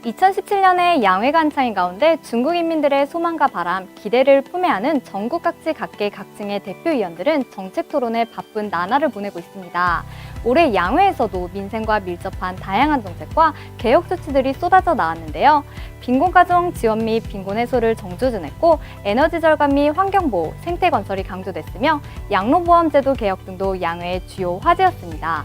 2017년에 양회가 한창인 가운데 중국 인민들의 소망과 바람, 기대를 품에하는 전국 각지 각계 각층의 대표위원들은 정책 토론에 바쁜 나날을 보내고 있습니다. 올해 양회에서도 민생과 밀접한 다양한 정책과 개혁 조치들이 쏟아져 나왔는데요. 빈곤가정 지원 및 빈곤 해소를 정주준했고 에너지 절감 및 환경보호, 생태 건설이 강조됐으며 양로보험제도 개혁 등도 양회의 주요 화제였습니다.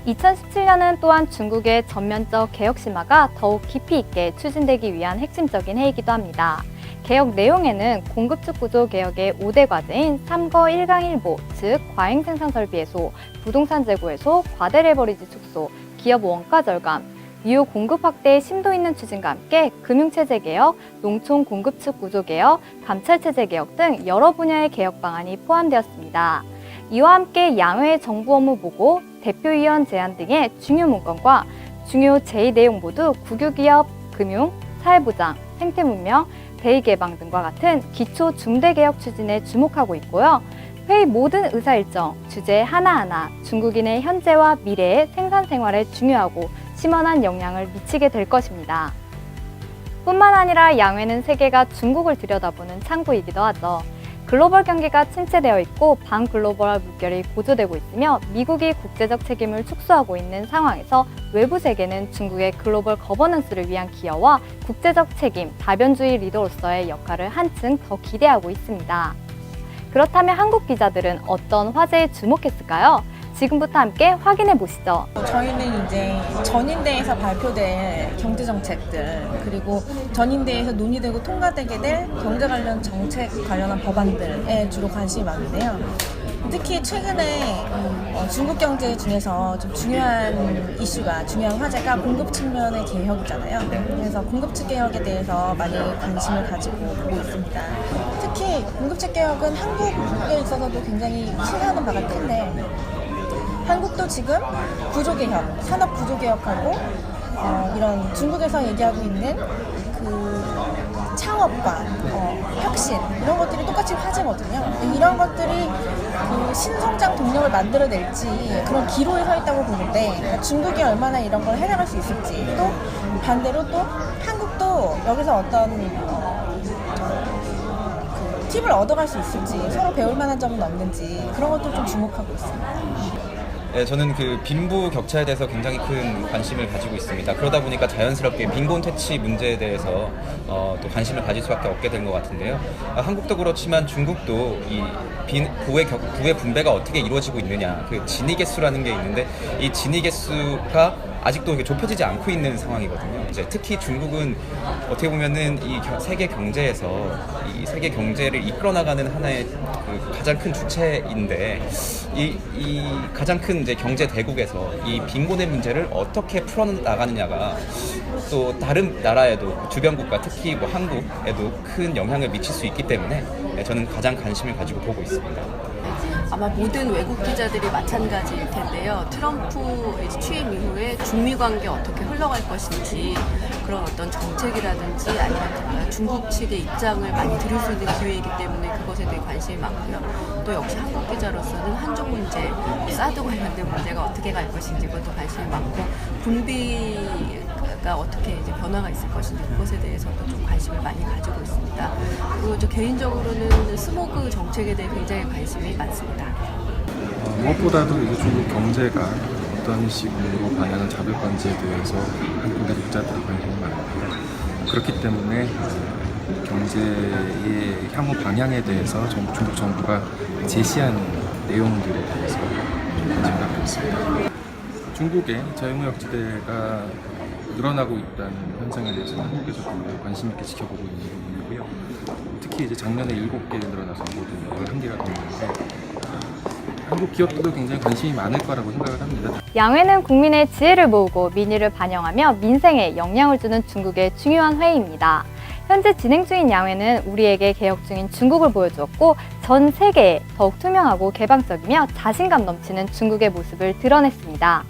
2017년은 또한 중국의 전면적 개혁 심화가 더욱 깊이 있게 추진되기 위한 핵심적인 해이기도 합니다. 개혁 내용에는 공급축 구조 개혁의 5대 과제인 3거 1강 1보, 즉 과잉 생산 설비 해소, 부동산 재고 해소, 과대 레버리지 축소, 기업 원가 절감, 유효 공급 확대의 심도 있는 추진과 함께 금융체제 개혁, 농촌 공급축 구조 개혁, 감찰체제 개혁 등 여러 분야의 개혁 방안이 포함되었습니다. 이와 함께 양회의 정부 업무 보고, 대표위원 제안 등의 중요 문건과 중요 제의 내용 모두 국유기업, 금융, 사회보장, 생태문명, 대의개방 등과 같은 기초 중대개혁 추진에 주목하고 있고요. 회의 모든 의사일정, 주제 하나하나 중국인의 현재와 미래의 생산 생활에 중요하고 심원한 영향을 미치게 될 것입니다. 뿐만 아니라 양회는 세계가 중국을 들여다보는 창구이기도 하죠. 글로벌 경기가 침체되어 있고 반글로벌 물결이 고조되고 있으며 미국이 국제적 책임을 축소하고 있는 상황에서 외부 세계는 중국의 글로벌 거버넌스를 위한 기여와 국제적 책임, 다변주의 리더로서의 역할을 한층 더 기대하고 있습니다. 그렇다면 한국 기자들은 어떤 화제에 주목했을까요? 지금부터 함께 확인해 보시죠. 저희는 이제 전인대에서 발표될 경제정책들, 그리고 전인대에서 논의되고 통과되게 될 경제 관련 정책 관련한 법안들에 주로 관심이 많은데요. 특히 최근에 중국 경제 중에서 좀 중요한 이슈가, 중요한 화제가 공급 측면의 개혁이잖아요. 그래서 공급 측 개혁에 대해서 많이 관심을 가지고 보고 있습니다. 특히 공급 측 개혁은 한국에 있어서도 굉장히 실현하는 바가 큰데, 한국도 지금 구조개혁, 산업 구조개혁하고 이런 중국에서 얘기하고 있는 그 창업과 혁신, 이런 것들이 똑같이 화제거든요. 이런 것들이 그 신성장 동력을 만들어낼지 그런 기로에 서 있다고 보는데, 중국이 얼마나 이런 걸 해나갈 수 있을지, 또 반대로 또 한국도 여기서 어떤 그 팁을 얻어갈 수 있을지, 서로 배울 만한 점은 없는지, 그런 것도 좀 주목하고 있습니다. 네, 저는 그 빈부 격차에 대해서 굉장히 큰 관심을 가지고 있습니다. 그러다 보니까 자연스럽게 빈곤 퇴치 문제에 대해서 또 관심을 가질 수밖에 없게 된 것 같은데요. 한국도 그렇지만 중국도 이 부의 분배가 어떻게 이루어지고 있느냐, 그 진위 개수라는 게 있는데, 이 진위 개수가 아직도 이렇게 좁혀지지 않고 있는 상황이거든요. 이제 특히 중국은 어떻게 보면은 이 세계 경제에서 이 세계 경제를 이끌어 나가는 하나의 그 가장 큰 주체인데, 이 가장 큰 이제 경제 대국에서 이 빈곤의 문제를 어떻게 풀어 나가느냐가 또 다른 나라에도, 주변 국가, 특히 뭐 한국에도 큰 영향을 미칠 수 있기 때문에 저는 가장 관심을 가지고 보고 있습니다. 아마 모든 외국 기자들이 마찬가지일 텐데요. 트럼프 취임 이후에 중미 관계 어떻게 흘러갈 것인지, 그런 어떤 정책이라든지 아니면 중국 측의 입장을 많이 들을 수 있는 기회이기 때문에 그것에 대해 관심이 많고요. 또 역시 한국 기자로서는 한중 문제, 사드 관련된 문제가 어떻게 갈 것인지 그것도 관심이 많고, 군비가 어떻게 이제 변화가 있을 것인지 그것에 대해서도 좀 관심을 많이 가지고 있습니다. 그리고 저 개인적으로는 스모그 정책에 대해 굉장히 관심이 많습니다. 무엇보다도 이제 중국 경제가 어떤 식으로 방향을 잡을 건지에 대해서 한국 기자들이 관심이 많고요. 그렇기 때문에 경제의 향후 방향에 대해서 중국 정부가 제시한 내용들에 대해서 관심을 갖고 있습니다. 중국의 자유무역지대가 늘어나고 있다는 현상에 대해서는 한국에서도 관심 있게 지켜보고 있는 부분이고요. 특히 이제 작년에 7개 늘어나서 모두 11개가 됐는데, 한국 기업들도 굉장히 관심이 많을 거라고 생각을 합니다. 양회는 국민의 지혜를 모으고 민의를 반영하며 민생에 영향을 주는 중국의 중요한 회의입니다. 현재 진행 중인 양회는 우리에게 개혁 중인 중국을 보여주었고, 전 세계에 더욱 투명하고 개방적이며 자신감 넘치는 중국의 모습을 드러냈습니다.